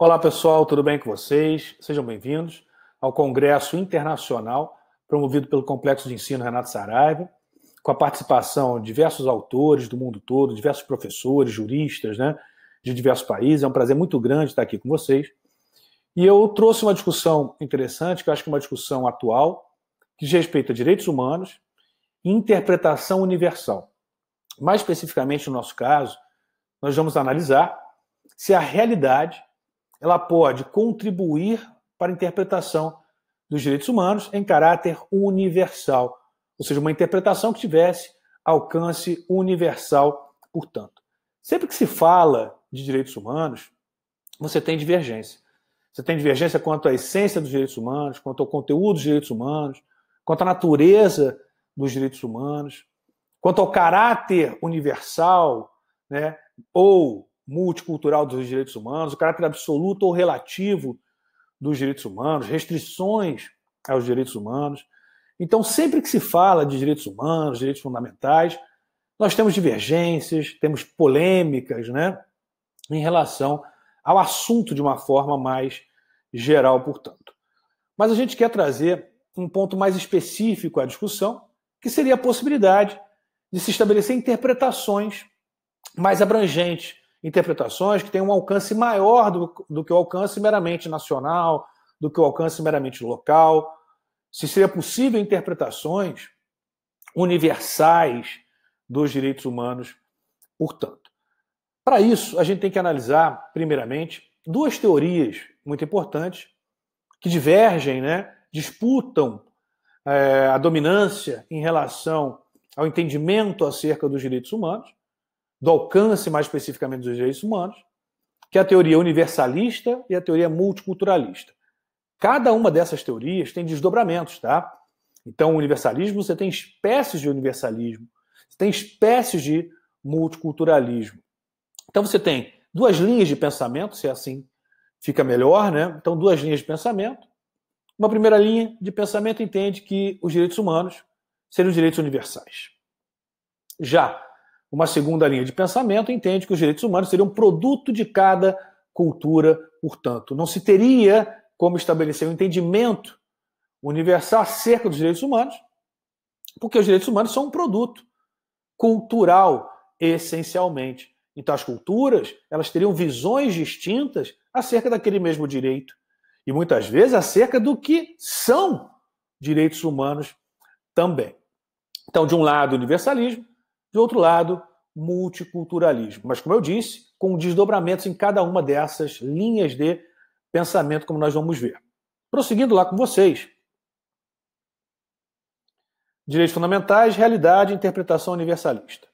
Olá pessoal, tudo bem com vocês? Sejam bem-vindos ao Congresso Internacional promovido pelo Complexo de Ensino Renato Saraiva, com a participação de diversos autores do mundo todo, diversos professores, juristas, de diversos países. É um prazer muito grande estar aqui com vocês. E eu trouxe uma discussão interessante, que eu acho que é uma discussão atual, que diz respeito a direitos humanos e interpretação universal. Mais especificamente, no nosso caso, nós vamos analisar se a realidade ela pode contribuir para a interpretação dos direitos humanos em caráter universal, ou seja, uma interpretação que tivesse alcance universal, portanto. Sempre que se fala de direitos humanos, você tem divergência. Você tem divergência quanto à essência dos direitos humanos, quanto ao conteúdo dos direitos humanos, quanto à natureza dos direitos humanos, quanto ao caráter universal, ou multicultural dos direitos humanos, o caráter absoluto ou relativo dos direitos humanos, restrições aos direitos humanos. Então, sempre que se fala de direitos humanos, direitos fundamentais, nós temos divergências, temos polêmicas, em relação ao assunto de uma forma mais geral, portanto. Mas a gente quer trazer um ponto mais específico à discussão, que seria a possibilidade de se estabelecer interpretações mais abrangentes, interpretações que têm um alcance maior do que o alcance meramente nacional, do que o alcance meramente local. Se seria possível interpretações universais dos direitos humanos, portanto. Para isso, a gente tem que analisar, primeiramente, duas teorias muito importantes que divergem, disputam a dominância em relação ao entendimento acerca dos direitos humanos, do alcance mais especificamente dos direitos humanos, que é a teoria universalista e a teoria multiculturalista. Cada uma dessas teorias tem desdobramentos, tá? Então, o universalismo, você tem espécies de universalismo, você tem espécies de multiculturalismo. Então, você tem duas linhas de pensamento, se assim fica melhor, Então, duas linhas de pensamento. Uma primeira linha de pensamento entende que os direitos humanos seriam direitos universais. Já uma segunda linha de pensamento entende que os direitos humanos seriam produto de cada cultura, portanto. Não se teria como estabelecer um entendimento universal acerca dos direitos humanos, porque os direitos humanos são um produto cultural, essencialmente. Então, as culturas elas teriam visões distintas acerca daquele mesmo direito. E, muitas vezes, acerca do que são direitos humanos também. Então, de um lado, universalismo, de outro lado, multiculturalismo. Mas, como eu disse, com desdobramentos em cada uma dessas linhas de pensamento, como nós vamos ver. Prosseguindo lá com vocês. Direitos fundamentais, realidade e interpretação universalista.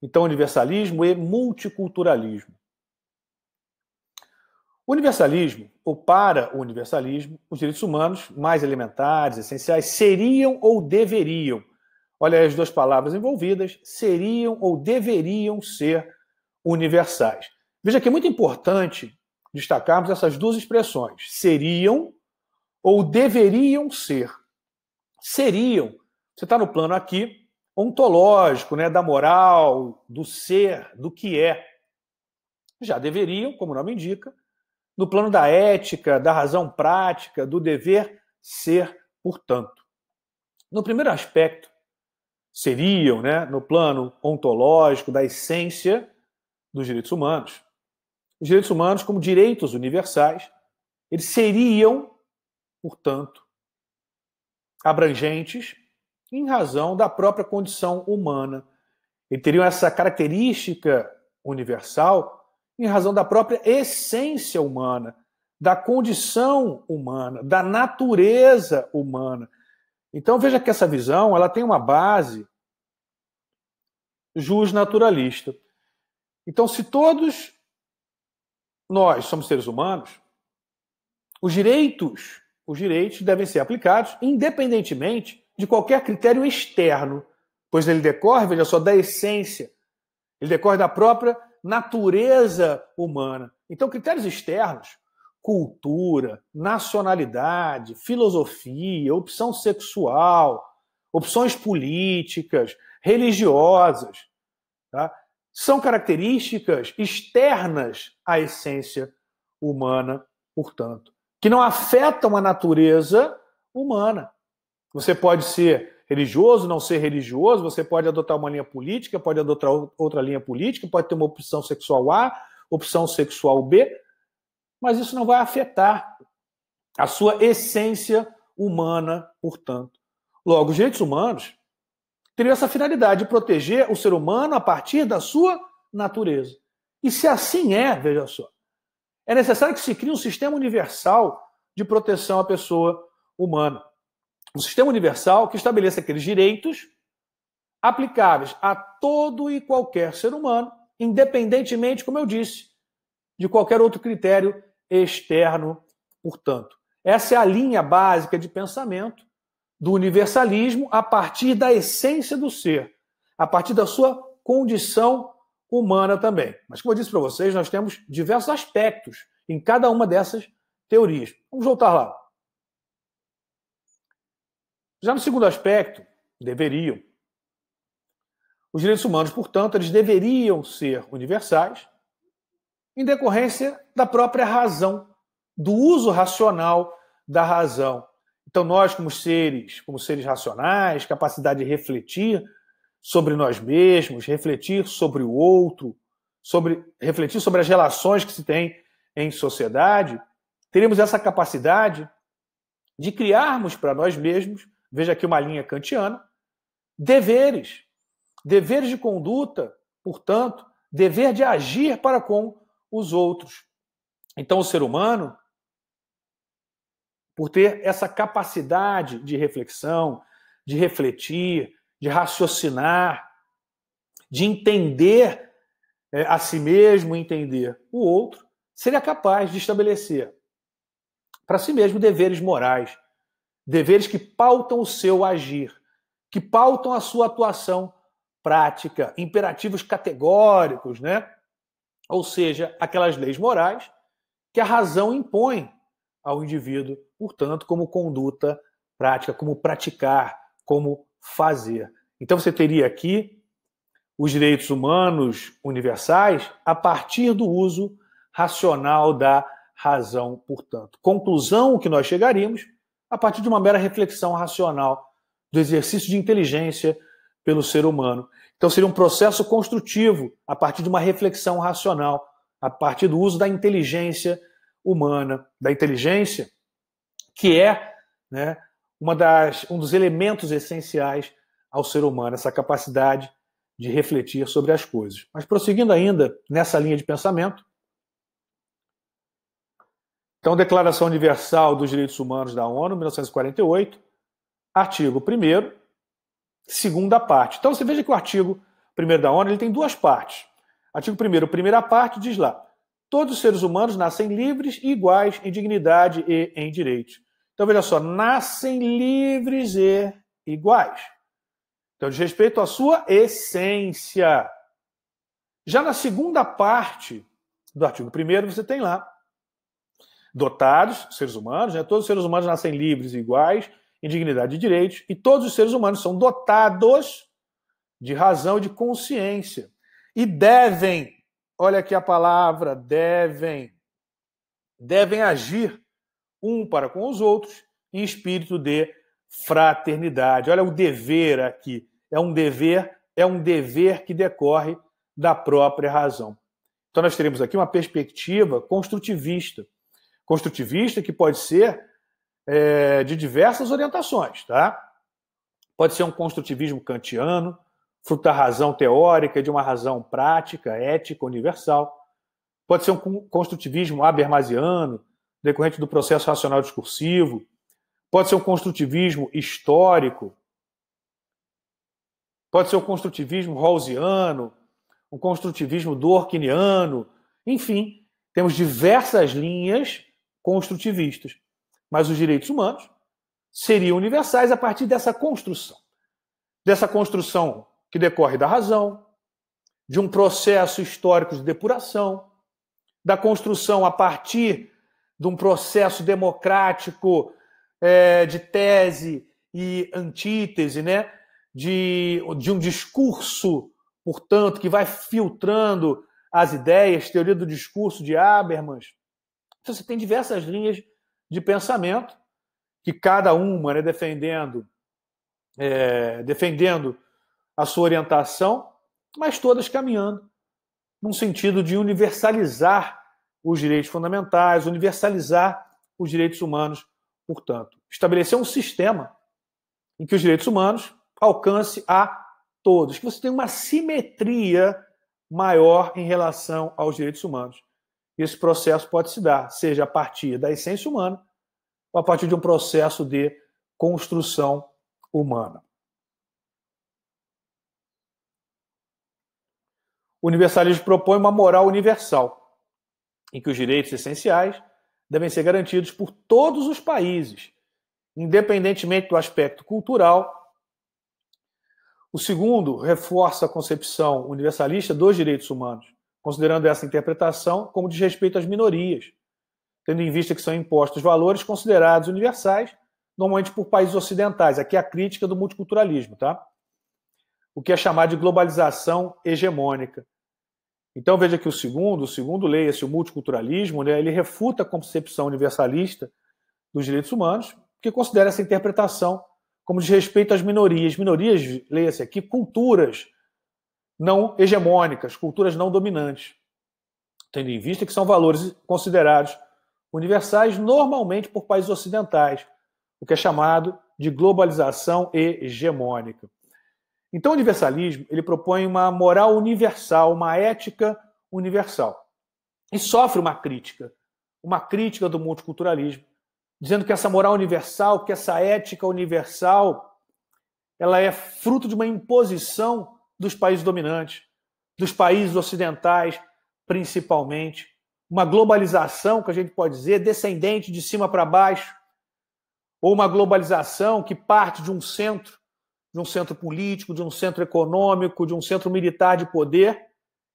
Então, universalismo e multiculturalismo. Universalismo, ou para o universalismo, os direitos humanos mais elementares, essenciais, seriam ou deveriam. Olha aí as duas palavras envolvidas, seriam ou deveriam ser universais. Veja que é muito importante destacarmos essas duas expressões, seriam ou deveriam ser. Seriam, você está no plano aqui, ontológico, da moral, do ser, do que é. Já deveriam, como o nome indica, no plano da ética, da razão prática, do dever ser, portanto. No primeiro aspecto, seriam, no plano ontológico, da essência dos direitos humanos. Os direitos humanos, como direitos universais, eles seriam, portanto, abrangentes em razão da própria condição humana. Eles teriam essa característica universal em razão da própria essência humana, da condição humana, da natureza humana. Então, veja que essa visão ela tem uma base justnaturalista. Então, se todos nós somos seres humanos, os direitos devem ser aplicados independentemente de qualquer critério externo, pois ele decorre, veja só, da essência, ele decorre da própria natureza humana. Então, critérios externos, cultura, nacionalidade, filosofia, opção sexual, opções políticas, religiosas, tá? São características externas à essência humana, portanto, que não afetam a natureza humana. Você pode ser religioso, não ser religioso, você pode adotar uma linha política, pode adotar outra linha política, pode ter uma opção sexual A, opção sexual B, mas isso não vai afetar a sua essência humana, portanto. Logo, os direitos humanos teriam essa finalidade de proteger o ser humano a partir da sua natureza. E se assim é, veja só, é necessário que se crie um sistema universal de proteção à pessoa humana. Um sistema universal que estabeleça aqueles direitos aplicáveis a todo e qualquer ser humano, independentemente, como eu disse, de qualquer outro critério externo, portanto. Essa é a linha básica de pensamento do universalismo a partir da essência do ser, a partir da sua condição humana também. Mas, como eu disse para vocês, nós temos diversos aspectos em cada uma dessas teorias. Vamos voltar lá. Já no segundo aspecto, deveriam. Os direitos humanos, portanto, eles deveriam ser universais em decorrência da própria razão, do uso racional da razão. Então, nós, como seres racionais, capacidade de refletir sobre nós mesmos, refletir sobre o outro, refletir sobre as relações que se tem em sociedade, teremos essa capacidade de criarmos para nós mesmos, veja aqui uma linha kantiana, deveres de conduta, portanto, dever de agir para com os outros. Então, o ser humano, por ter essa capacidade de reflexão, de refletir, de raciocinar, de entender a si mesmo, entender o outro, seria capaz de estabelecer para si mesmo deveres morais, deveres que pautam o seu agir, que pautam a sua atuação prática, imperativos categóricos, né? Ou seja, aquelas leis morais que a razão impõe ao indivíduo, portanto, como conduta prática, como praticar, como fazer. Então você teria aqui os direitos humanos universais a partir do uso racional da razão, portanto. Conclusão que nós chegaríamos a partir de uma mera reflexão racional do exercício de inteligência pelo ser humano. Então seria um processo construtivo a partir de uma reflexão racional, a partir do uso da inteligência humana, da inteligência que é, né, um dos elementos essenciais ao ser humano, essa capacidade de refletir sobre as coisas. Mas prosseguindo ainda nessa linha de pensamento, então, Declaração Universal dos Direitos Humanos da ONU, 1948, artigo 1º, segunda parte. Então, você veja que o artigo 1º da ONU ele tem duas partes. Artigo 1º, primeira parte, diz lá: todos os seres humanos nascem livres e iguais em dignidade e em direitos. Então, veja só, nascem livres e iguais. Então, diz respeito à sua essência. Já na segunda parte do artigo 1º, você tem lá: dotados, seres humanos, né? Todos os seres humanos nascem livres e iguais em dignidade e direitos, e todos os seres humanos são dotados de razão e de consciência. E devem, olha aqui a palavra, devem agir um para com os outros em espírito de fraternidade. Olha o dever aqui. É um dever que decorre da própria razão. Então nós teremos aqui uma perspectiva construtivista que pode ser de diversas orientações, tá? Pode ser um construtivismo kantiano, fruto da razão teórica, de uma razão prática, ética, universal. Pode ser um construtivismo habermasiano, decorrente do processo racional discursivo. Pode ser um construtivismo histórico. Pode ser um construtivismo rawlsiano, um construtivismo dworkiniano. Enfim, temos diversas linhas construtivistas. Mas os direitos humanos seriam universais a partir dessa construção. Dessa construção que decorre da razão, de um processo histórico de depuração, da construção a partir de um processo democrático de tese e antítese, né? de um discurso, portanto, que vai filtrando as ideias, teoria do discurso de Habermas, Então, você tem diversas linhas de pensamento, que cada uma, né, defendendo a sua orientação, mas todas caminhando num sentido de universalizar os direitos fundamentais, universalizar os direitos humanos, portanto. Estabelecer um sistema em que os direitos humanos alcance a todos, que você tenha uma simetria maior em relação aos direitos humanos. E esse processo pode se dar, seja a partir da essência humana ou a partir de um processo de construção humana. O universalismo propõe uma moral universal, em que os direitos essenciais devem ser garantidos por todos os países, independentemente do aspecto cultural. O segundo reforça a concepção universalista dos direitos humanos, considerando essa interpretação como de respeito às minorias, tendo em vista que são impostos valores considerados universais, normalmente por países ocidentais. Aqui é a crítica do multiculturalismo, tá? O que é chamado de globalização hegemônica. Então veja que o segundo leia-se o multiculturalismo, né, ele refuta a concepção universalista dos direitos humanos, que considera essa interpretação como de respeito às minorias. Minorias, leia-se aqui, culturas não hegemônicas, culturas não dominantes, tendo em vista que são valores considerados universais normalmente por países ocidentais, o que é chamado de globalização hegemônica. Então, o universalismo ele propõe uma moral universal, uma ética universal. E sofre uma crítica do multiculturalismo, dizendo que essa moral universal, que essa ética universal, ela é fruto de uma imposição dos países dominantes, dos países ocidentais, principalmente. Uma globalização, que a gente pode dizer, descendente de cima para baixo, ou uma globalização que parte de um centro político, de um centro econômico, de um centro militar de poder,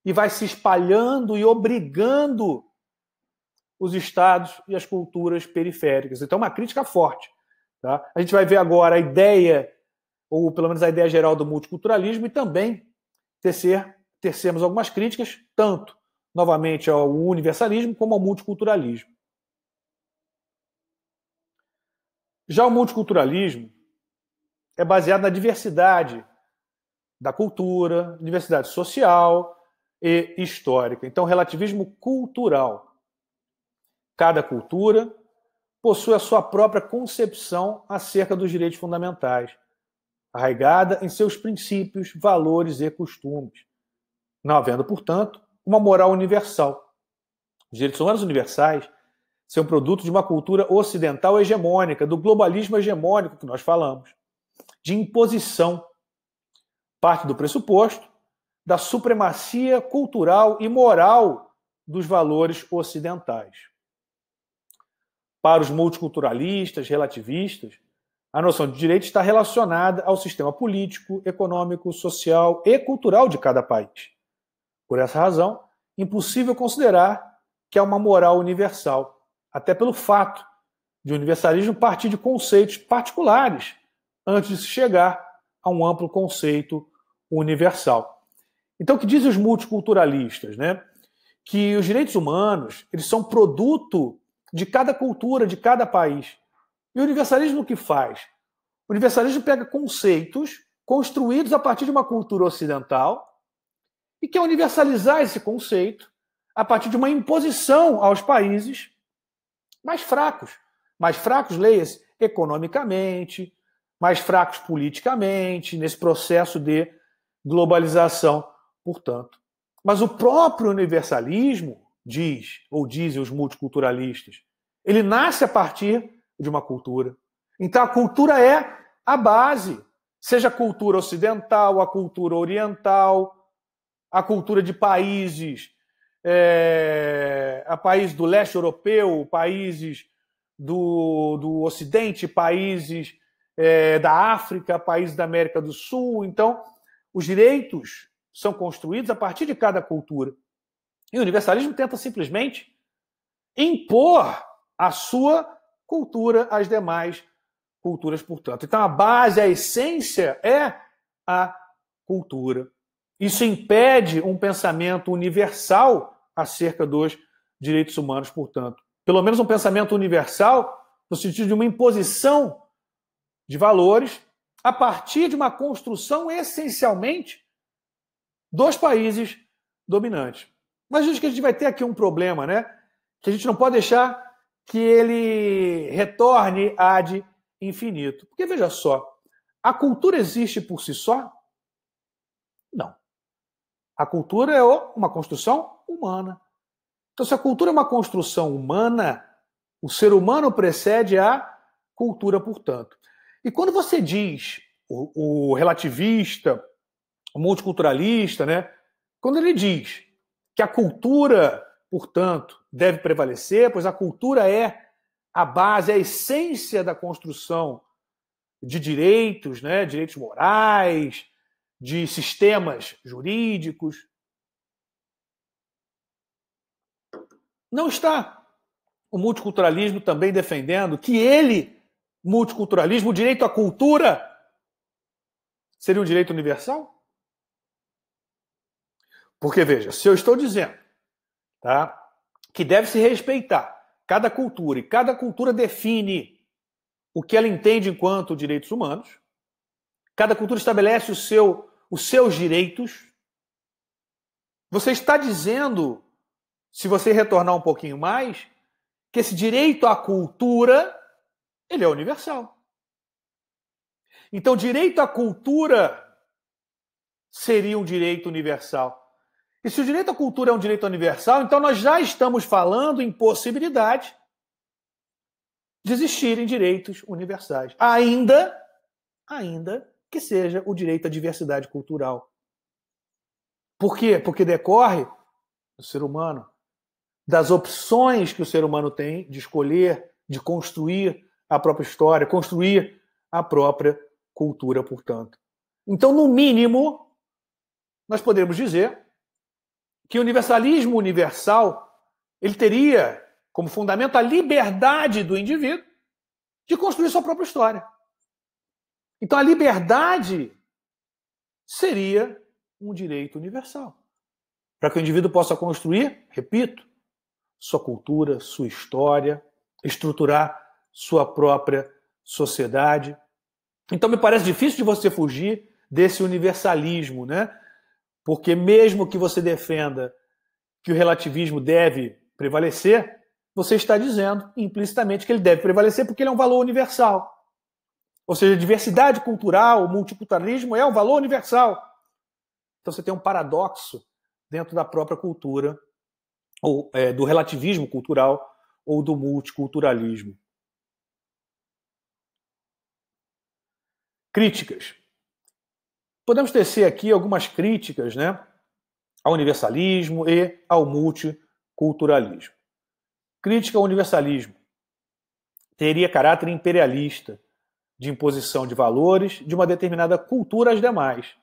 e vai se espalhando e obrigando os estados e as culturas periféricas. Então, uma crítica forte. Tá? A gente vai ver agora a ideia, ou pelo menos a ideia geral do multiculturalismo, e também tecermos algumas críticas, tanto, novamente, ao universalismo como ao multiculturalismo. Já o multiculturalismo é baseado na diversidade da cultura, diversidade social e histórica. Então, relativismo cultural. Cada cultura possui a sua própria concepção acerca dos direitos fundamentais, arraigada em seus princípios, valores e costumes, não havendo, portanto, uma moral universal. Os direitos humanos universais são produto de uma cultura ocidental hegemônica, do globalismo hegemônico que nós falamos, de imposição, parte do pressuposto da supremacia cultural e moral dos valores ocidentais. Para os multiculturalistas, relativistas, a noção de direito está relacionada ao sistema político, econômico, social e cultural de cada país. Por essa razão, impossível considerar que há uma moral universal, até pelo fato de o universalismo partir de conceitos particulares antes de se chegar a um amplo conceito universal. Então, o que dizem os multiculturalistas? Né? Que os direitos humanos eles são produto de cada cultura, de cada país. E o universalismo o que faz? O universalismo pega conceitos construídos a partir de uma cultura ocidental e quer universalizar esse conceito a partir de uma imposição aos países mais fracos. Mais fracos, leia-se, economicamente, mais fracos politicamente, nesse processo de globalização, portanto. Mas o próprio universalismo, dizem os multiculturalistas, ele nasce a partir de uma cultura. Então a cultura é a base, seja a cultura ocidental, a cultura oriental, a cultura de países, a países do leste europeu, países do ocidente, países da África, países da América do Sul. Então, os direitos são construídos a partir de cada cultura. E o universalismo tenta simplesmente impor a sua cultura às demais culturas, portanto. Então, a base, a essência é a cultura. Isso impede um pensamento universal acerca dos direitos humanos, portanto. pelo menos um pensamento universal, no sentido de uma imposição de valores a partir de uma construção essencialmente dos países dominantes. Mas acho que a gente vai ter aqui um problema, né? Que a gente não pode deixar que ele retorne ad infinito. Porque, veja só, a cultura existe por si só? Não. A cultura é uma construção humana. Então, se a cultura é uma construção humana, o ser humano precede a cultura, portanto. E quando você diz, o relativista, o multiculturalista, né, quando ele diz que a cultura, portanto, deve prevalecer, pois a cultura é a base, é a essência da construção de direitos, né, direitos morais, de sistemas jurídicos. Não está o multiculturalismo também defendendo que ele, multiculturalismo, o direito à cultura, seria um direito universal? Porque, veja, se eu estou dizendo, tá, que deve se respeitar cada cultura, e cada cultura define o que ela entende enquanto direitos humanos, cada cultura estabelece os seus direitos, você está dizendo, se você retornar um pouquinho mais, que esse direito à cultura, ele é universal. Então, direito à cultura seria um direito universal. E se o direito à cultura é um direito universal, então nós já estamos falando em possibilidade de existirem direitos universais. Ainda que seja o direito à diversidade cultural. Por quê? Porque decorre do ser humano, das opções que o ser humano tem de escolher, de construir a própria história, construir a própria cultura, portanto. Então, no mínimo, nós podemos dizer que o universalismo universal ele teria como fundamento a liberdade do indivíduo de construir sua própria história. Então, a liberdade seria um direito universal. Para que o indivíduo possa construir, repito, sua cultura, sua história, estruturar sua própria sociedade. Então, me parece difícil de você fugir desse universalismo, né? Porque mesmo que você defenda que o relativismo deve prevalecer, você está dizendo implicitamente que ele deve prevalecer porque ele é um valor universal. Ou seja, a diversidade cultural, o multiculturalismo é um valor universal. Então você tem um paradoxo dentro da própria cultura, ou do relativismo cultural, ou do multiculturalismo. Críticas. Podemos tecer aqui algumas críticas, né, ao universalismo e ao multiculturalismo. Crítica ao universalismo teria caráter imperialista, de imposição de valores de uma determinada cultura às demais,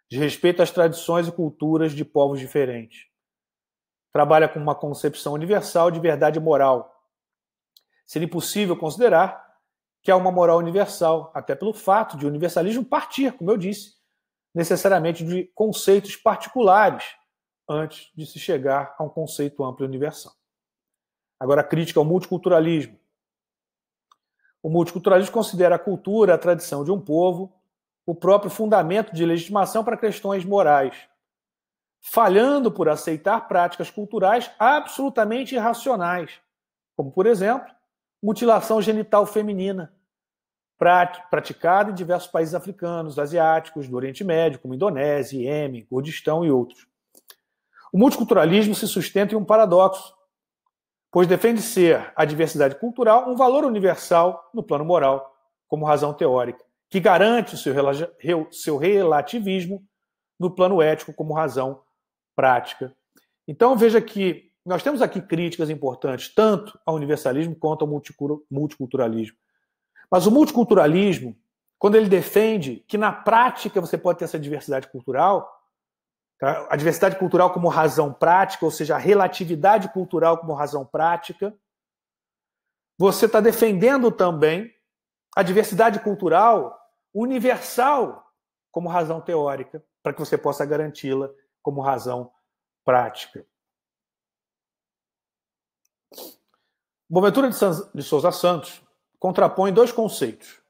de respeito às tradições e culturas de povos diferentes. Trabalha com uma concepção universal de verdade moral. Seria impossível considerar que há uma moral universal, até pelo fato de o universalismo partir, como eu disse, necessariamente de conceitos particulares antes de se chegar a um conceito amplo e universal. Agora, a crítica ao multiculturalismo. O multiculturalismo considera a cultura, a tradição de um povo, o próprio fundamento de legitimação para questões morais, falhando por aceitar práticas culturais absolutamente irracionais, como, por exemplo, mutilação genital feminina, praticada em diversos países africanos, asiáticos, do Oriente Médio, como Indonésia, Iêmen, Kurdistão e outros. O multiculturalismo se sustenta em um paradoxo, pois defende ser a diversidade cultural um valor universal no plano moral, como razão teórica, que garante o seu relativismo no plano ético como razão prática. Então, veja que nós temos aqui críticas importantes, tanto ao universalismo quanto ao multiculturalismo. Mas o multiculturalismo, quando ele defende que na prática você pode ter essa diversidade cultural, a diversidade cultural como razão prática, ou seja, a relatividade cultural como razão prática, você está defendendo também a diversidade cultural universal como razão teórica, para que você possa garanti-la como razão prática. Boaventura de Souza Santos contrapõe dois conceitos: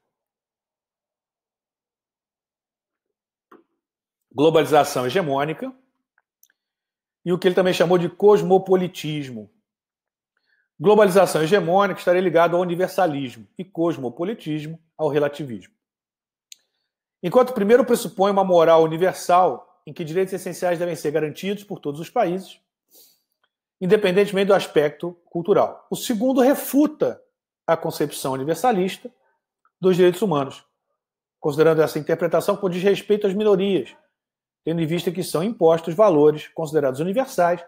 globalização hegemônica e o que ele também chamou de cosmopolitismo. Globalização hegemônica estaria ligado ao universalismo e cosmopolitismo ao relativismo. Enquanto o primeiro pressupõe uma moral universal em que direitos essenciais devem ser garantidos por todos os países, independentemente do aspecto cultural. O segundo refuta a concepção universalista dos direitos humanos, considerando essa interpretação com desrespeito às minorias, tendo em vista que são impostos valores considerados universais,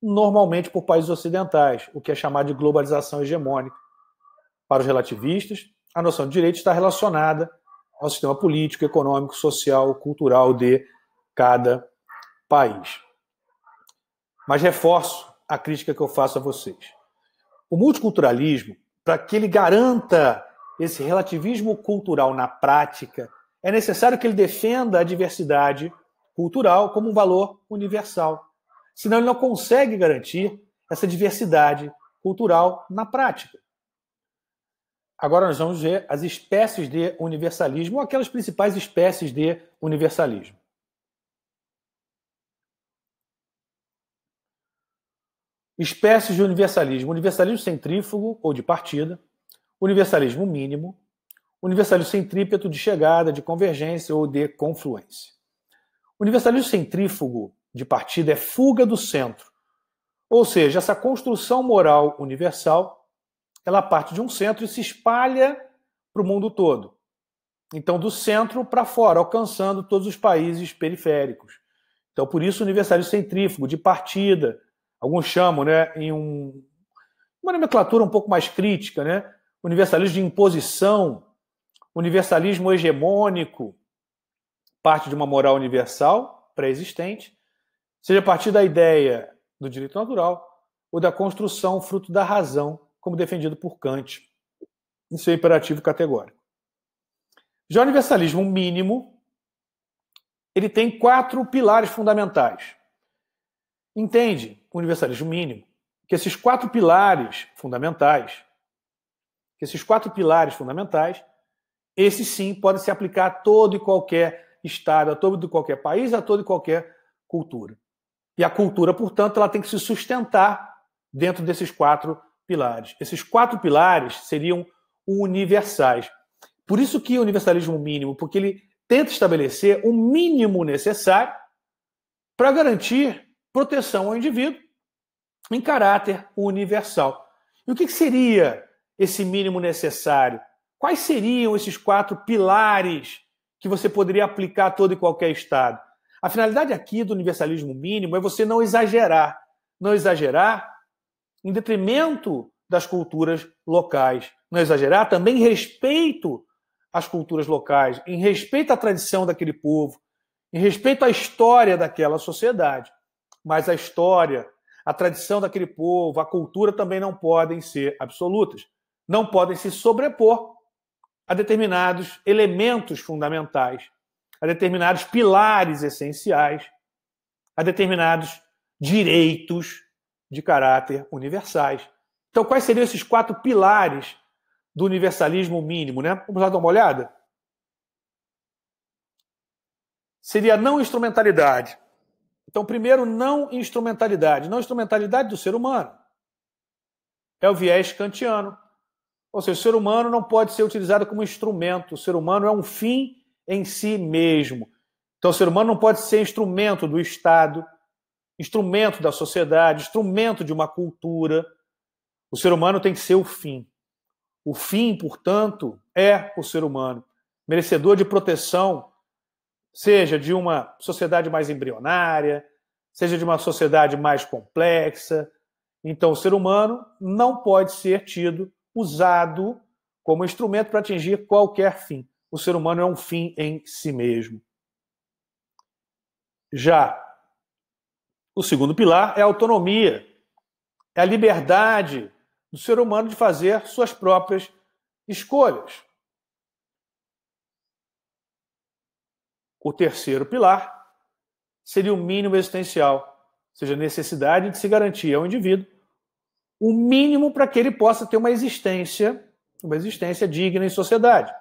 normalmente por países ocidentais, o que é chamado de globalização hegemônica. Para os relativistas, a noção de direito está relacionada ao sistema político, econômico, social, cultural de cada país. Mas reforço a crítica que eu faço a vocês. O multiculturalismo, para que ele garanta esse relativismo cultural na prática, é necessário que ele defenda a diversidade cultural como um valor universal. Senão ele não consegue garantir essa diversidade cultural na prática. Agora nós vamos ver as espécies de universalismo, ou aquelas principais espécies de universalismo. Espécies de universalismo: universalismo centrífugo ou de partida, universalismo mínimo, universalismo centrípeto de chegada, de convergência ou de confluência. Universalismo centrífugo de partida é fuga do centro, ou seja, essa construção moral universal, ela parte de um centro e se espalha para o mundo todo. Então, do centro para fora, alcançando todos os países periféricos. Então, por isso, universalismo centrífugo de partida, alguns chamam, né, em uma nomenclatura um pouco mais crítica, né, universalismo de imposição, universalismo hegemônico, parte de uma moral universal pré-existente, seja a partir da ideia do direito natural ou da construção fruto da razão, como defendido por Kant em seu imperativo categórico. Já o universalismo mínimo, ele tem 4 pilares fundamentais. Entende, o universalismo mínimo, que esses 4 pilares fundamentais, esses sim podem se aplicar a todo e qualquer estado, a todo e qualquer país, a toda e qualquer cultura. E a cultura, portanto, ela tem que se sustentar dentro desses 4 pilares. Esses 4 pilares seriam universais. Por isso que o universalismo mínimo, porque ele tenta estabelecer o mínimo necessário para garantir proteção ao indivíduo em caráter universal. E o que seria esse mínimo necessário? Quais seriam esses 4 pilares que você poderia aplicar a todo e qualquer estado? A finalidade aqui do universalismo mínimo é você não exagerar em detrimento das culturas locais, não exagerar também em respeito às culturas locais, em respeito à tradição daquele povo, em respeito à história daquela sociedade. Mas a história, a tradição daquele povo, a cultura também não podem ser absolutas, não podem se sobrepor a determinados elementos fundamentais, a determinados pilares essenciais, a determinados direitos de caráter universais. Então, quais seriam esses 4 pilares do universalismo mínimo, né? Vamos lá dar uma olhada? Seria a não instrumentalidade. Então, primeiro, não instrumentalidade. Não instrumentalidade do ser humano. É o viés kantiano. Ou seja, o ser humano não pode ser utilizado como instrumento. O ser humano é um fim em si mesmo. Então, o ser humano não pode ser instrumento do Estado, instrumento da sociedade, instrumento de uma cultura. O ser humano tem que ser o fim. O fim, portanto, é o ser humano, merecedor de proteção, seja de uma sociedade mais embrionária, seja de uma sociedade mais complexa. Então, o ser humano não pode ser tido, usado como instrumento para atingir qualquer fim. O ser humano é um fim em si mesmo. Já o segundo pilar é a autonomia, é a liberdade do ser humano de fazer suas próprias escolhas. O terceiro pilar seria o mínimo existencial, ou seja, a necessidade de se garantir ao indivíduo o mínimo para que ele possa ter uma existência digna em sociedade.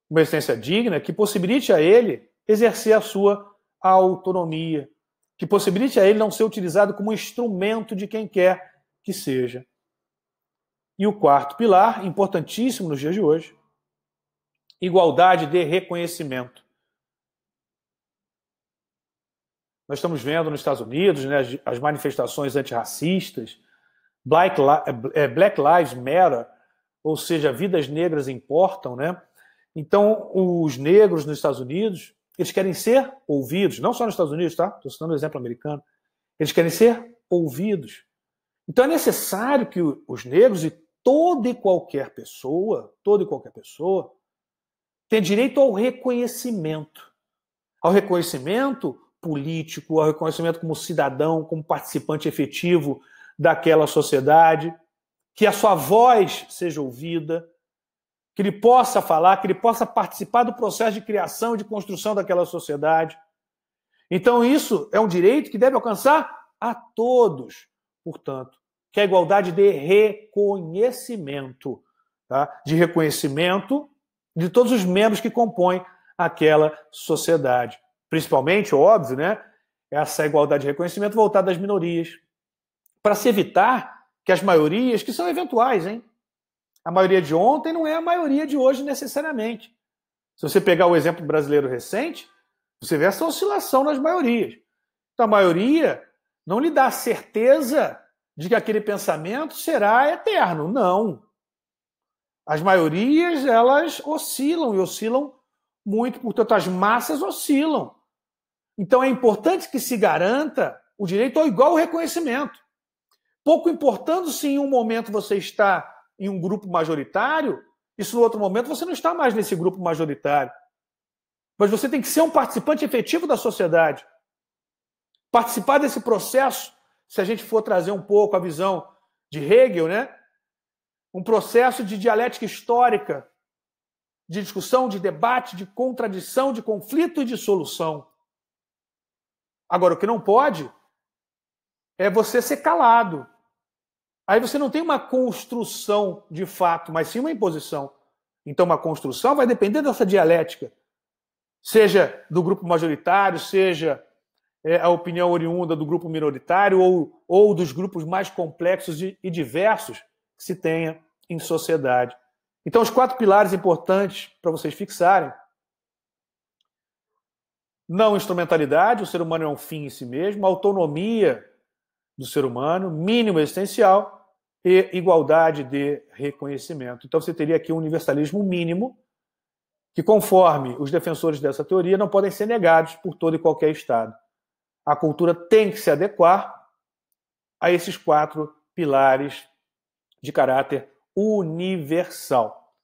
Uma existência digna que possibilite a ele exercer a sua autonomia, que possibilite a ele não ser utilizado como instrumento de quem quer que seja. E o quarto pilar, importantíssimo nos dias de hoje, igualdade de reconhecimento. Nós estamos vendo nos Estados Unidos, né, as manifestações antirracistas, Black Lives Matter, ou seja, vidas negras importam, né? Então, os negros nos Estados Unidos, eles querem ser ouvidos, não só nos Estados Unidos, tá? Estou citando o exemplo americano. Eles querem ser ouvidos. Então, é necessário que os negros e toda e qualquer pessoa tenha direito ao reconhecimento político, ao reconhecimento como cidadão, como participante efetivo daquela sociedade, que a sua voz seja ouvida, que ele possa falar, que ele possa participar do processo de criação e de construção daquela sociedade. Então, isso é um direito que deve alcançar a todos, portanto, que é a igualdade de reconhecimento, tá? De reconhecimento de todos os membros que compõem aquela sociedade. Principalmente, óbvio, né? Essa igualdade de reconhecimento voltada às minorias, para se evitar que as maiorias, que são eventuais, hein? A maioria de ontem não é a maioria de hoje necessariamente. Se você pegar o exemplo brasileiro recente, você vê essa oscilação nas maiorias. Então, a maioria não lhe dá certeza de que aquele pensamento será eterno. Não. As maiorias, elas oscilam, e oscilam muito, portanto, as massas oscilam. Então, é importante que se garanta o direito ao igual reconhecimento. Pouco importando se em um momento você está em um grupo majoritário, e se no outro momento você não está mais nesse grupo majoritário. Mas você tem que ser um participante efetivo da sociedade. Participar desse processo, se a gente for trazer um pouco a visão de Hegel, né? Um processo de dialética histórica, de discussão, de debate, de contradição, de conflito e de solução. Agora, o que não pode é você ser calado. Aí você não tem uma construção de fato, mas sim uma imposição. Então, uma construção vai depender dessa dialética. Seja do grupo majoritário, seja a opinião oriunda do grupo minoritário ou dos grupos mais complexos e diversos que se tenha em sociedade. Então, os 4 pilares importantes para vocês fixarem: não instrumentalidade, o ser humano é um fim em si mesmo, autonomia do ser humano, mínimo existencial, e igualdade de reconhecimento. Então, você teria aqui um universalismo mínimo, que, conforme os defensores dessa teoria, não podem ser negados por todo e qualquer Estado. A cultura tem que se adequar a esses 4 pilares de caráter universal.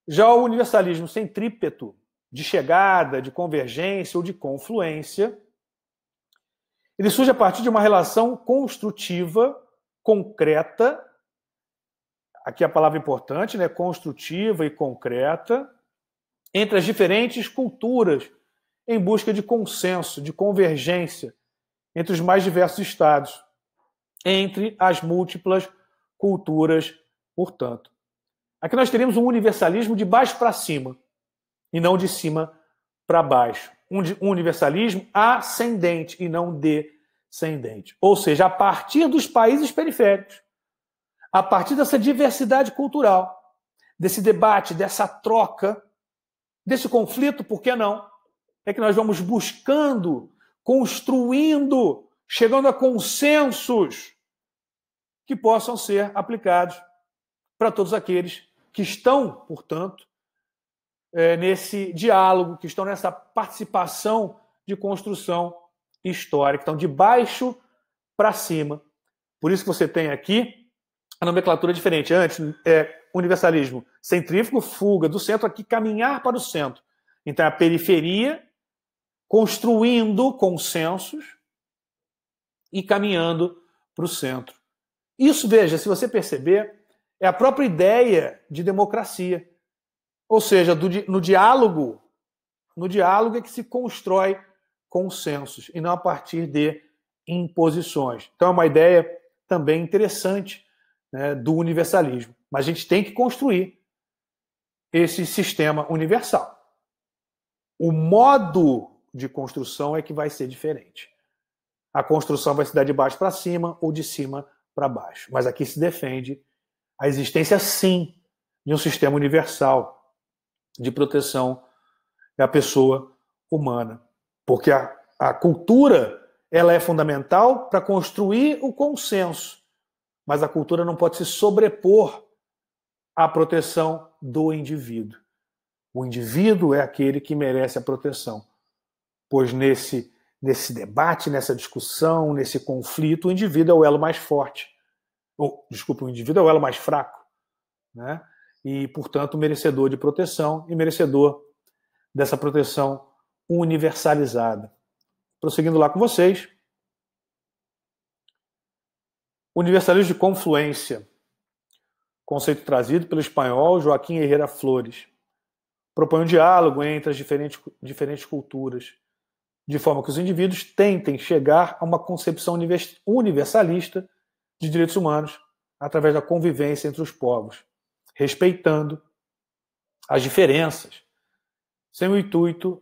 Já o universalismo centrípeto, de chegada, de convergência ou de confluência, ele surge a partir de uma relação construtiva, concreta, aqui a palavra importante, né? Construtiva e concreta, entre as diferentes culturas, em busca de consenso, de convergência entre os mais diversos estados, entre as múltiplas culturas, portanto. Aqui nós teríamos um universalismo de baixo para cima, e não de cima para baixo. Um universalismo ascendente e não descendente. Ou seja, a partir dos países periféricos, a partir dessa diversidade cultural, desse debate, dessa troca, desse conflito, por que não? É que nós vamos buscando, construindo, chegando a consensos que possam ser aplicados para todos aqueles que estão, portanto, nesse diálogo, que estão nessa participação de construção histórica. Então, de baixo para cima. Por isso que você tem aqui a nomenclatura diferente. Antes, universalismo centrífugo, fuga do centro, aqui caminhar para o centro. Então, a periferia, construindo consensos e caminhando para o centro. Isso, veja, se você perceber, é a própria ideia de democracia. Ou seja, no diálogo é que se constrói consensos, e não a partir de imposições. Então, é uma ideia também interessante, né, do universalismo. Mas a gente tem que construir esse sistema universal. O modo de construção é que vai ser diferente. A construção vai se dar de baixo para cima ou de cima para baixo. Mas aqui se defende a existência, sim, de um sistema universal de proteção da pessoa humana. Porque a cultura, ela é fundamental para construir o consenso. Mas a cultura não pode se sobrepor à proteção do indivíduo. O indivíduo é aquele que merece a proteção. Pois nesse debate, nessa discussão, nesse conflito, o indivíduo é o elo mais forte. O indivíduo é o elo mais fraco, né? E, portanto, merecedor de proteção e merecedor dessa proteção universalizada. Prosseguindo lá com vocês. Universalismo de confluência. Conceito trazido pelo espanhol Joaquim Herrera Flores. Propõe um diálogo entre as diferentes culturas, de forma que os indivíduos tentem chegar a uma concepção universalista de direitos humanos através da convivência entre os povos, respeitando as diferenças, sem o intuito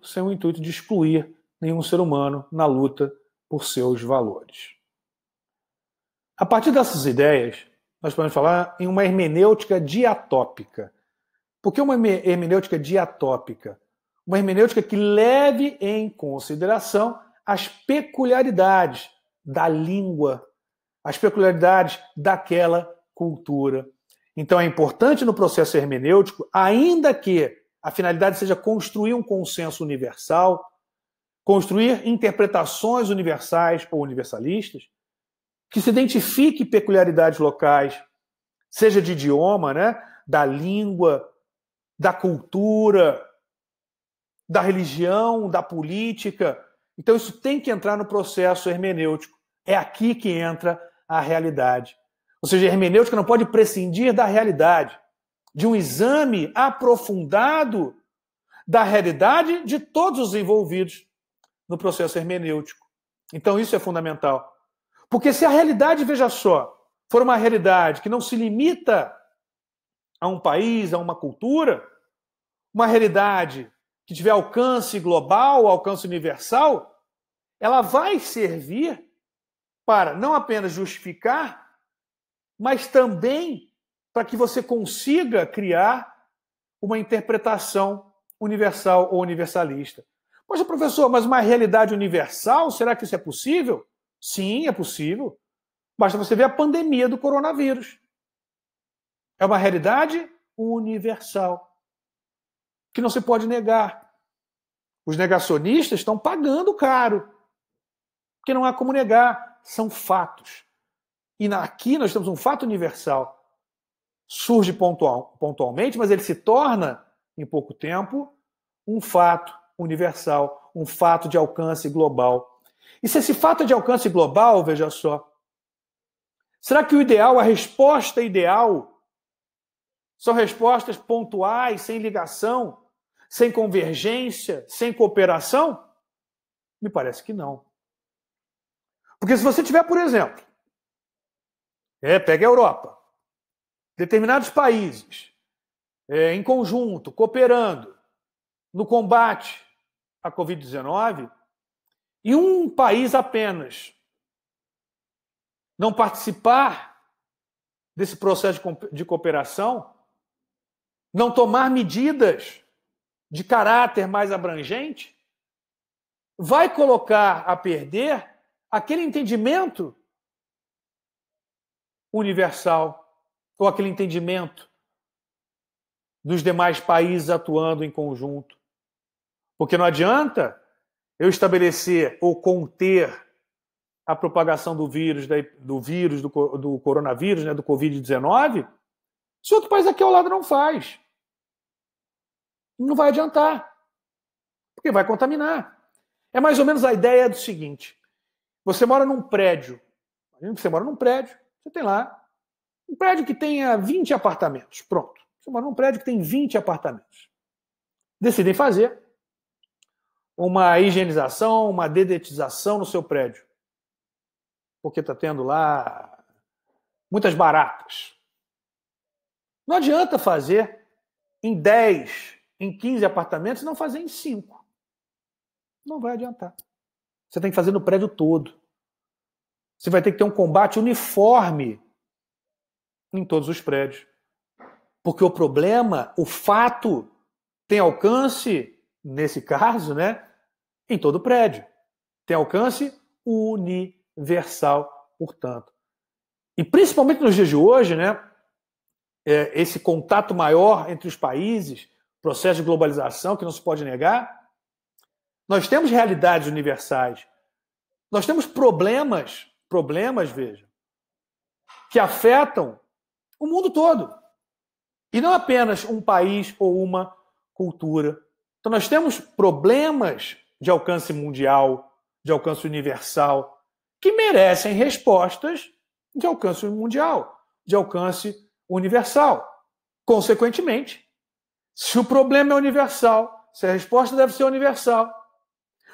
de excluir nenhum ser humano na luta por seus valores. A partir dessas ideias, nós podemos falar em uma hermenêutica diatópica. Por que uma hermenêutica diatópica? Uma hermenêutica que leve em consideração as peculiaridades da língua, as peculiaridades daquela cultura. Então é importante no processo hermenêutico, ainda que a finalidade seja construir um consenso universal, construir interpretações universais ou universalistas, que se identifique peculiaridades locais, seja de idioma, né, da língua, da cultura, da religião, da política. Então isso tem que entrar no processo hermenêutico. É aqui que entra a realidade. Ou seja, a hermenêutica não pode prescindir da realidade, de um exame aprofundado da realidade de todos os envolvidos no processo hermenêutico. Então isso é fundamental. Porque se a realidade, veja só, for uma realidade que não se limita a um país, a uma cultura, uma realidade que tiver alcance global, alcance universal, ela vai servir para não apenas justificar, mas também para que você consiga criar uma interpretação universal ou universalista. Poxa, professor, mas uma realidade universal, será que isso é possível? Sim, é possível. Basta você ver a pandemia do coronavírus. É uma realidade universal, que não se pode negar. Os negacionistas estão pagando caro, porque não há como negar, são fatos. E aqui nós temos um fato universal. Surge pontualmente, mas ele se torna, em pouco tempo, um fato universal, um fato de alcance global. E se esse fato é de alcance global, veja só, será que o ideal, a resposta ideal, são respostas pontuais, sem ligação, sem convergência, sem cooperação? Me parece que não. Porque se você tiver, por exemplo, pega a Europa, determinados países, em conjunto, cooperando no combate à Covid-19, e um país apenas não participar desse processo de cooperação, não tomar medidas de caráter mais abrangente, vai colocar a perder aquele entendimento universal, ou aquele entendimento dos demais países atuando em conjunto. Porque não adianta eu estabelecer ou conter a propagação do coronavírus, né, do Covid-19, se outro país aqui ao lado não faz. Não vai adiantar, porque vai contaminar. É mais ou menos a ideia do seguinte: você mora num prédio, você tem lá um prédio que tenha 20 apartamentos, pronto. Você mora num prédio que tem 20 apartamentos. Decidem fazer uma higienização, uma dedetização no seu prédio. Porque está tendo lá muitas baratas. Não adianta fazer em 10, em 15 apartamentos e não fazer em 5. Não vai adiantar. Você tem que fazer no prédio todo. Você vai ter que ter um combate uniforme em todos os prédios. Porque o problema, o fato, tem alcance, nesse caso, né, em todo o prédio. Tem alcance universal, portanto. E principalmente nos dias de hoje, né, esse contato maior entre os países, processo de globalização que não se pode negar, nós temos realidades universais. Nós temos problemas, veja, que afetam o mundo todo. E não apenas um país ou uma cultura. Então nós temos problemas de alcance mundial, de alcance universal, que merecem respostas de alcance mundial, de alcance universal. Consequentemente, se o problema é universal, se a resposta deve ser universal,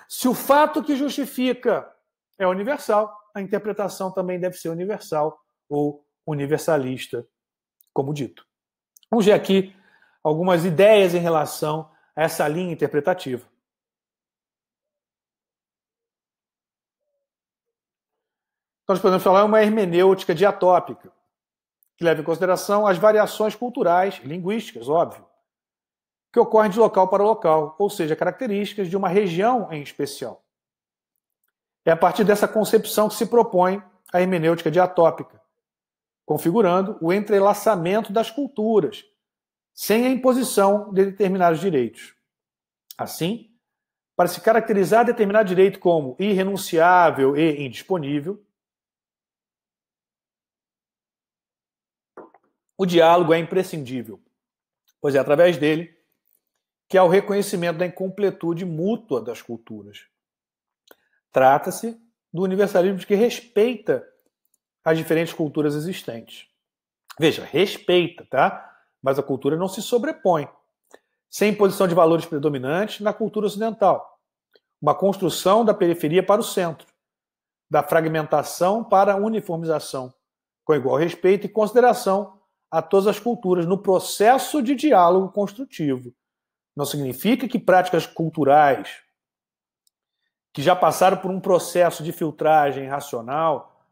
se o fato que justifica é universal, a interpretação também deve ser universal ou universalista, como dito. Vamos ver aqui algumas ideias em relação a essa linha interpretativa. Então, nós podemos falar uma hermenêutica diatópica, que leva em consideração as variações culturais e linguísticas, óbvio, que ocorrem de local para local, ou seja, características de uma região em especial. É a partir dessa concepção que se propõe a hermenêutica diatópica, configurando o entrelaçamento das culturas, sem a imposição de determinados direitos. Assim, para se caracterizar determinado direito como irrenunciável e indisponível, o diálogo é imprescindível, pois é através dele que há o reconhecimento da incompletude mútua das culturas. Trata-se do universalismo que respeita as diferentes culturas existentes. Veja, respeita, tá? Mas a cultura não se sobrepõe. Sem imposição de valores predominantes na cultura ocidental. Uma construção da periferia para o centro, da fragmentação para a uniformização, com igual respeito e consideração a todas as culturas no processo de diálogo construtivo. Não significa que práticas culturais que já passaram por um processo de filtragem racional,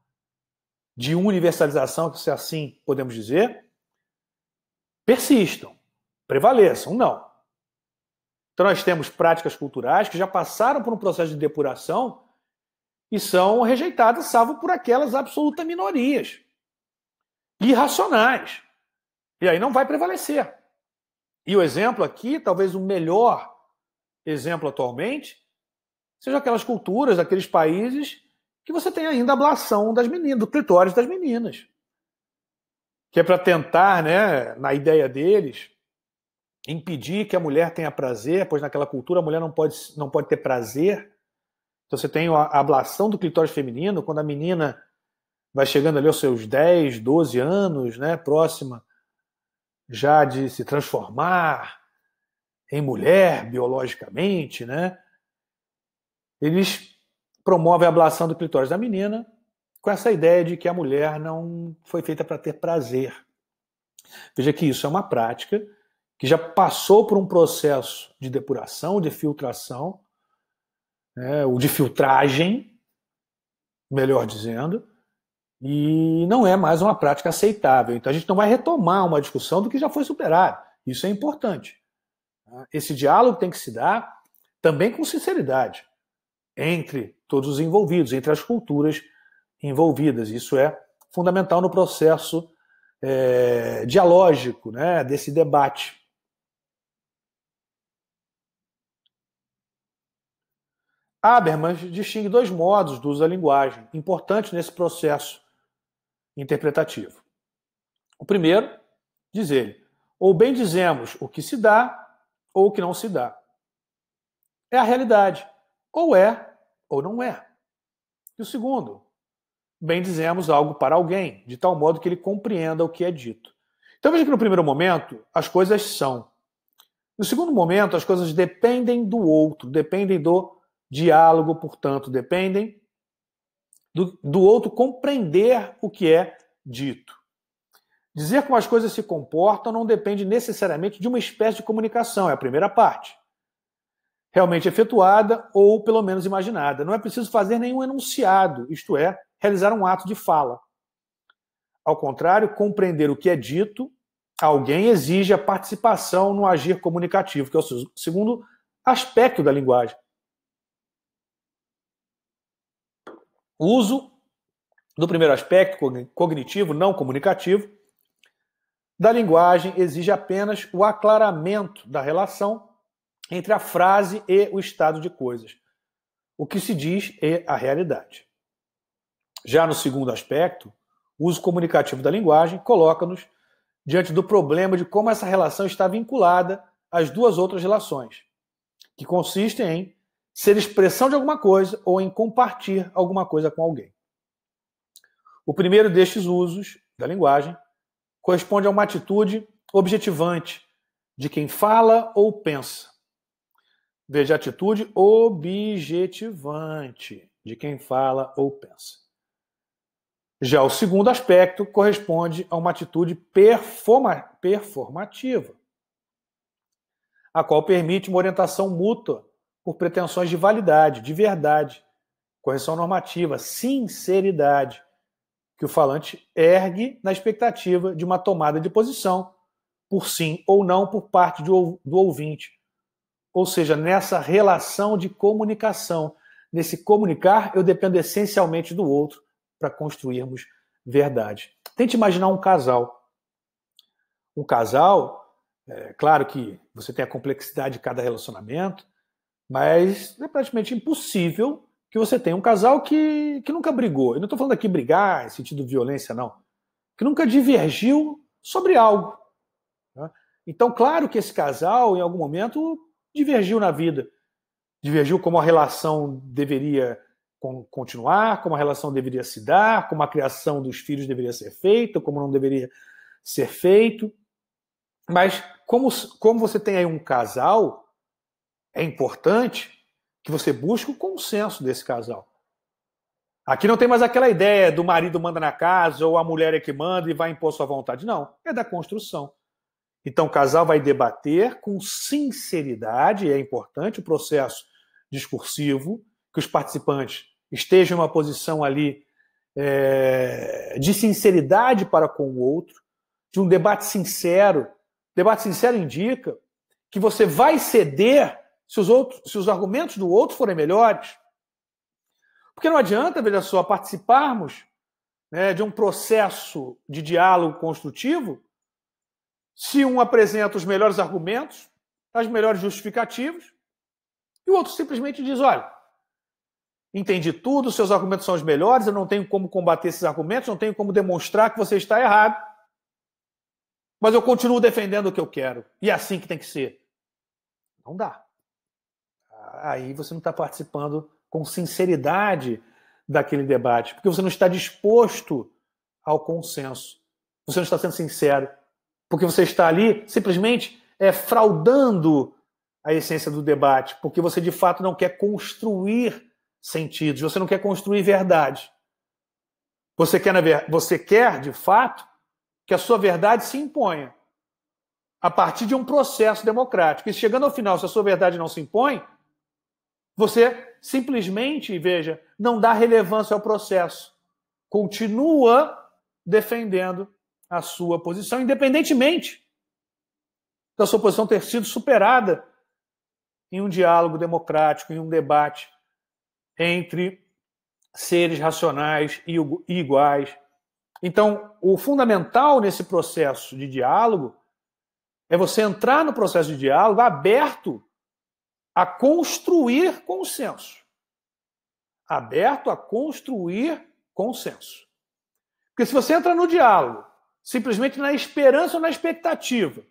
de universalização, se assim podemos dizer, persistam, prevaleçam. Não. Então nós temos práticas culturais que já passaram por um processo de depuração e são rejeitadas, salvo por aquelas absolutas minorias, irracionais. E aí não vai prevalecer. E o exemplo aqui, talvez o melhor exemplo atualmente, sejam aquelas culturas, aqueles países que você tem ainda a ablação das meninas, do clitóris das meninas. Que é para tentar, né, na ideia deles, impedir que a mulher tenha prazer, pois naquela cultura a mulher não pode ter prazer. Então você tem a ablação do clitóris feminino, quando a menina vai chegando ali aos seus 10, 12 anos, né, próxima já de se transformar em mulher biologicamente, né? Eles promovem a ablação do clitóris da menina com essa ideia de que a mulher não foi feita para ter prazer. Veja que isso é uma prática que já passou por um processo de depuração, de filtração, né, ou de filtragem, melhor dizendo, e não é mais uma prática aceitável. Então a gente não vai retomar uma discussão do que já foi superado. Isso é importante. Esse diálogo tem que se dar também com sinceridade entre todos os envolvidos, entre as culturas envolvidas. Isso é fundamental no processo dialógico, né, desse debate. Habermas distingue dois modos do uso da linguagem, importantes nesse processo interpretativo. O primeiro, diz ele, ou bem dizemos o que se dá ou o que não se dá. É a realidade. Ou é ou não é. E o segundo, bem dizemos algo para alguém, de tal modo que ele compreenda o que é dito. Então veja que no primeiro momento as coisas são. No segundo momento as coisas dependem do outro, dependem do diálogo, portanto, dependem do outro compreender o que é dito. Dizer como as coisas se comportam não depende necessariamente de uma espécie de comunicação, é a primeira parte. Realmente efetuada ou pelo menos imaginada. Não é preciso fazer nenhum enunciado, isto é, realizar um ato de fala. Ao contrário, compreender o que é dito a alguém exige a participação no agir comunicativo, que é o segundo aspecto da linguagem. O uso do primeiro aspecto cognitivo, não comunicativo, da linguagem exige apenas o aclaramento da relação entre a frase e o estado de coisas. O que se diz é a realidade. Já no segundo aspecto, o uso comunicativo da linguagem coloca-nos diante do problema de como essa relação está vinculada às duas outras relações, que consistem em ser expressão de alguma coisa ou em compartilhar alguma coisa com alguém. O primeiro destes usos da linguagem corresponde a uma atitude objetivante de quem fala ou pensa. Veja, atitude objetivante de quem fala ou pensa. Já o segundo aspecto corresponde a uma atitude performativa, a qual permite uma orientação mútua por pretensões de validade, de verdade, correção normativa, sinceridade, que o falante ergue na expectativa de uma tomada de posição, por sim ou não, por parte do ouvinte. Ou seja, nessa relação de comunicação, nesse comunicar, eu dependo essencialmente do outro para construirmos verdade. Tente imaginar um casal. Um casal, claro que você tem a complexidade de cada relacionamento, mas é praticamente impossível que você tenha um casal que nunca brigou. Eu não estou falando aqui brigar em sentido de violência, não. Que nunca divergiu sobre algo. Né? Então, claro que esse casal, em algum momento, divergiu na vida. Divergiu como a relação deveria continuar, como a relação deveria se dar, como a criação dos filhos deveria ser feita, como não deveria ser feito. Mas como você tem aí um casal, é importante que você busque o consenso desse casal. Aqui não tem mais aquela ideia do marido manda na casa ou a mulher é que manda e vai impor sua vontade. Não, é da construção. Então o casal vai debater com sinceridade, é importante o processo discursivo, que os participantes estejam em uma posição ali de sinceridade para com o outro, de um debate sincero. Debate sincero indica que você vai ceder se os argumentos do outro forem melhores. Porque não adianta, veja só, participarmos de um processo de diálogo construtivo se um apresenta os melhores argumentos, as melhores justificativas, e o outro simplesmente diz, olha, entendi tudo, seus argumentos são os melhores, eu não tenho como combater esses argumentos, não tenho como demonstrar que você está errado, mas eu continuo defendendo o que eu quero, e é assim que tem que ser. Não dá. Aí você não está participando com sinceridade daquele debate, porque você não está disposto ao consenso. Você não está sendo sincero, porque você está ali simplesmente fraudando a essência do debate, porque você de fato não quer construir sentidos, você não quer construir verdade. Você quer de fato que a sua verdade se imponha a partir de um processo democrático. E chegando ao final, se a sua verdade não se impõe, você simplesmente, veja, não dá relevância ao processo. Continua defendendo a sua posição, independentemente da sua posição ter sido superada em um diálogo democrático, em um debate entre seres racionais e iguais. Então, o fundamental nesse processo de diálogo é você entrar no processo de diálogo aberto a construir consenso. Aberto a construir consenso. Porque se você entra no diálogo simplesmente na esperança ou na expectativa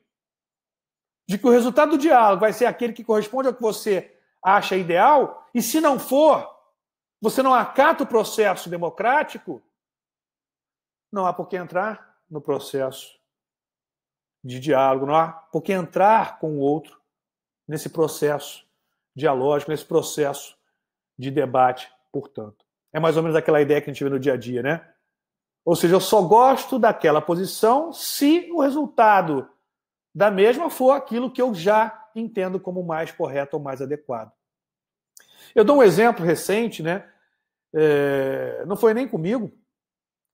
de que o resultado do diálogo vai ser aquele que corresponde ao que você acha ideal, e se não for, você não acata o processo democrático, não há por que entrar no processo de diálogo, não há por que entrar com o outro nesse processo dialógico, nesse processo de debate, portanto. É mais ou menos aquela ideia que a gente vê no dia a dia, né? Ou seja, eu só gosto daquela posição se o resultado da mesma for aquilo que eu já entendo como mais correto ou mais adequado. Eu dou um exemplo recente, né? Não foi nem comigo,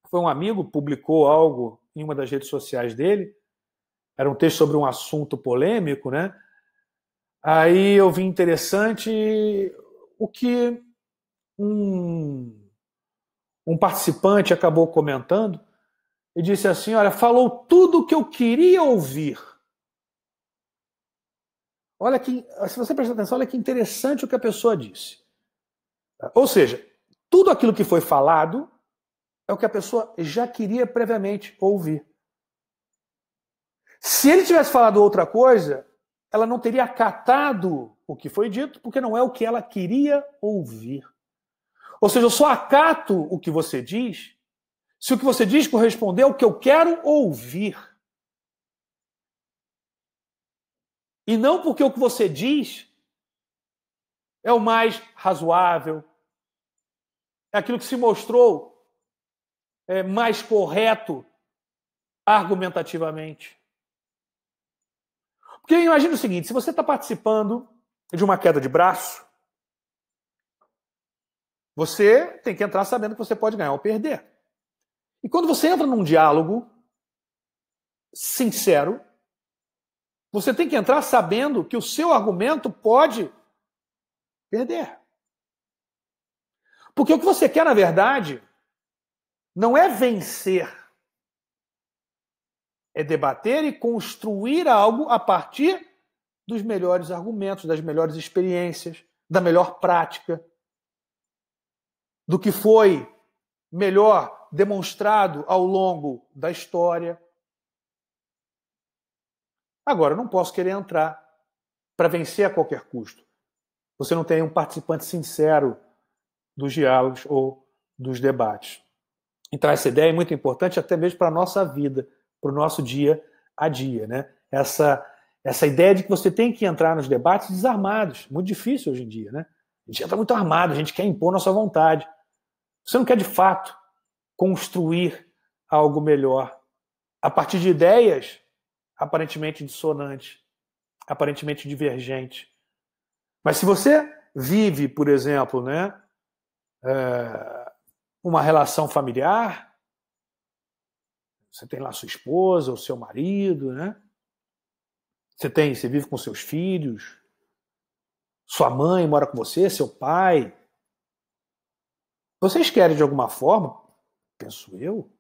foi um amigo, publicou algo em uma das redes sociais dele, era um texto sobre um assunto polêmico, né? Aí eu vi interessante o que um participante acabou comentando e disse assim, olha, falou tudo o que eu queria ouvir. Olha que, se você prestar atenção, olha que interessante o que a pessoa disse. Ou seja, tudo aquilo que foi falado é o que a pessoa já queria previamente ouvir. Se ele tivesse falado outra coisa, ela não teria acatado o que foi dito, porque não é o que ela queria ouvir. Ou seja, eu só acato o que você diz se o que você diz corresponder ao que eu quero ouvir. E não porque o que você diz é o mais razoável, é aquilo que se mostrou mais correto argumentativamente. Porque imagina o seguinte, se você está participando de uma queda de braço, você tem que entrar sabendo que você pode ganhar ou perder. E quando você entra num diálogo sincero, você tem que entrar sabendo que o seu argumento pode perder. Porque o que você quer, na verdade, não é vencer, é debater e construir algo a partir dos melhores argumentos, das melhores experiências, da melhor prática, do que foi melhor demonstrado ao longo da história. Agora, eu não posso querer entrar para vencer a qualquer custo. Você não tem um participante sincero dos diálogos ou dos debates. Então, essa ideia é muito importante até mesmo para a nossa vida, para o nosso dia a dia, né? Essa ideia de que você tem que entrar nos debates desarmados. Muito difícil hoje em dia, né? A gente entra muito armado, a gente quer impor nossa vontade. Você não quer, de fato, construir algo melhor a partir de ideias aparentemente dissonantes, aparentemente divergentes. Mas se você vive, por exemplo, né, uma relação familiar, você tem lá sua esposa, o seu marido, né? Você vive com seus filhos, sua mãe mora com você, seu pai. Vocês querem, de alguma forma, penso eu,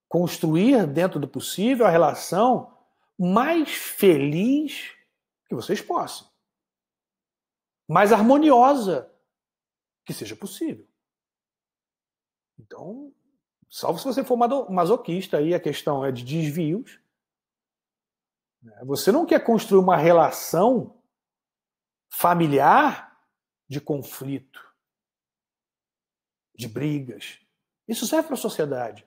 construir dentro do possível a relação mais feliz que vocês possam. Mais harmoniosa que seja possível. Então, salvo se você for masoquista, aí a questão é de desvios. Você não quer construir uma relação familiar de conflito, de brigas. Isso serve para a sociedade.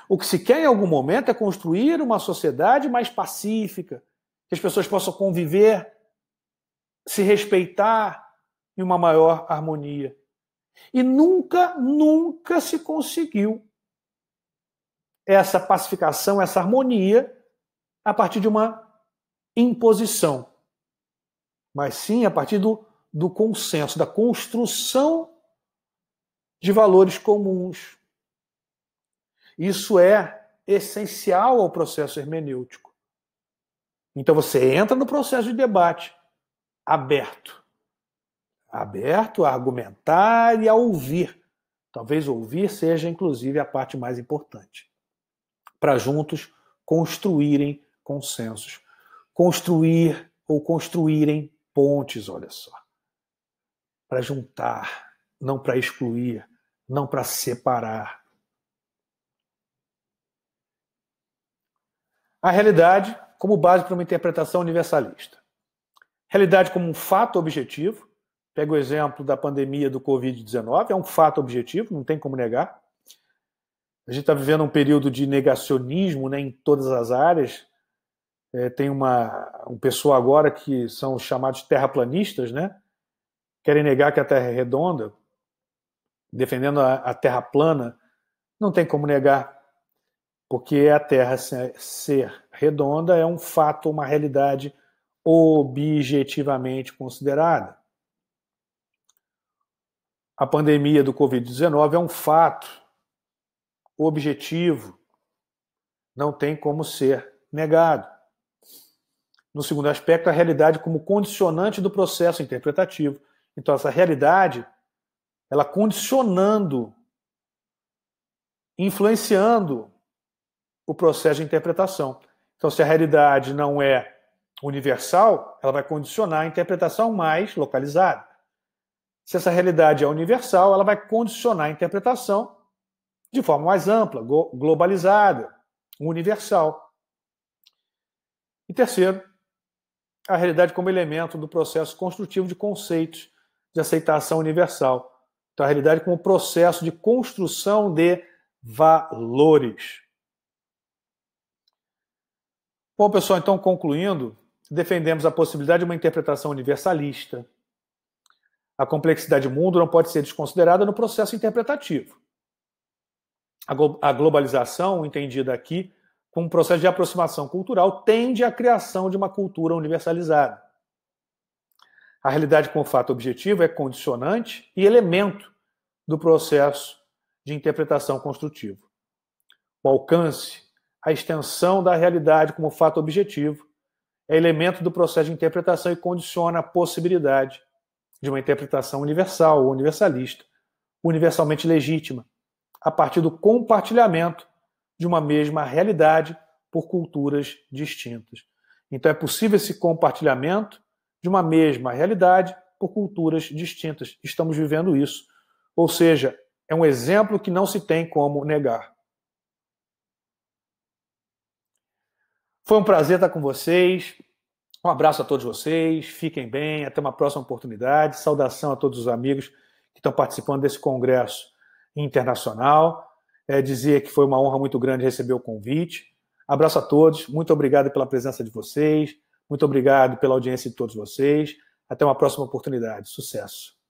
O que se quer em algum momento é construir uma sociedade mais pacífica, que as pessoas possam conviver, se respeitar em uma maior harmonia. E nunca, nunca se conseguiu essa pacificação, essa harmonia a partir de uma imposição, mas sim a partir do consenso, da construção de valores comuns. Isso é essencial ao processo hermenêutico. Então você entra no processo de debate aberto a argumentar e a ouvir. Talvez ouvir seja, inclusive, a parte mais importante. Para juntos construírem consensos. Construir ou construírem pontes, olha só. Para juntar, não para excluir, não para separar. A realidade como base para uma interpretação universalista. Realidade como um fato objetivo. Pega o exemplo da pandemia do Covid-19, é um fato objetivo, não tem como negar. A gente está vivendo um período de negacionismo, né, em todas as áreas. Tem um pessoal agora que são chamados terraplanistas, né? Querem negar que a Terra é redonda, defendendo a Terra plana, Não tem como negar, porque a Terra ser redonda é um fato, uma realidade objetivamente considerada. A pandemia do Covid-19 é um fato objetivo, não tem como ser negado. No segundo aspecto, a realidade como condicionante do processo interpretativo. Então, essa realidade, ela condicionando, influenciando o processo de interpretação. Então, se a realidade não é universal, ela vai condicionar a interpretação mais localizada. Se essa realidade é universal, ela vai condicionar a interpretação de forma mais ampla, globalizada, universal. E terceiro, a realidade como elemento do processo construtivo de conceitos de aceitação universal. Então, a realidade como processo de construção de valores. Bom, pessoal, então, concluindo, defendemos a possibilidade de uma interpretação universalista. A complexidade do mundo não pode ser desconsiderada no processo interpretativo. A globalização, entendida aqui como um processo de aproximação cultural, tende à criação de uma cultura universalizada. A realidade como fato objetivo é condicionante e elemento do processo de interpretação construtivo. O alcance, a extensão da realidade como fato objetivo é elemento do processo de interpretação e condiciona a possibilidade de uma interpretação universal ou universalista, universalmente legítima, a partir do compartilhamento de uma mesma realidade por culturas distintas. Então é possível esse compartilhamento de uma mesma realidade por culturas distintas. Estamos vivendo isso. Ou seja, é um exemplo que não se tem como negar. Foi um prazer estar com vocês. Um abraço a todos vocês. Fiquem bem. Até uma próxima oportunidade. Saudação a todos os amigos que estão participando desse congresso internacional. Dizer que foi uma honra muito grande receber o convite. Abraço a todos. Muito obrigado pela presença de vocês. Muito obrigado pela audiência de todos vocês. Até uma próxima oportunidade. Sucesso.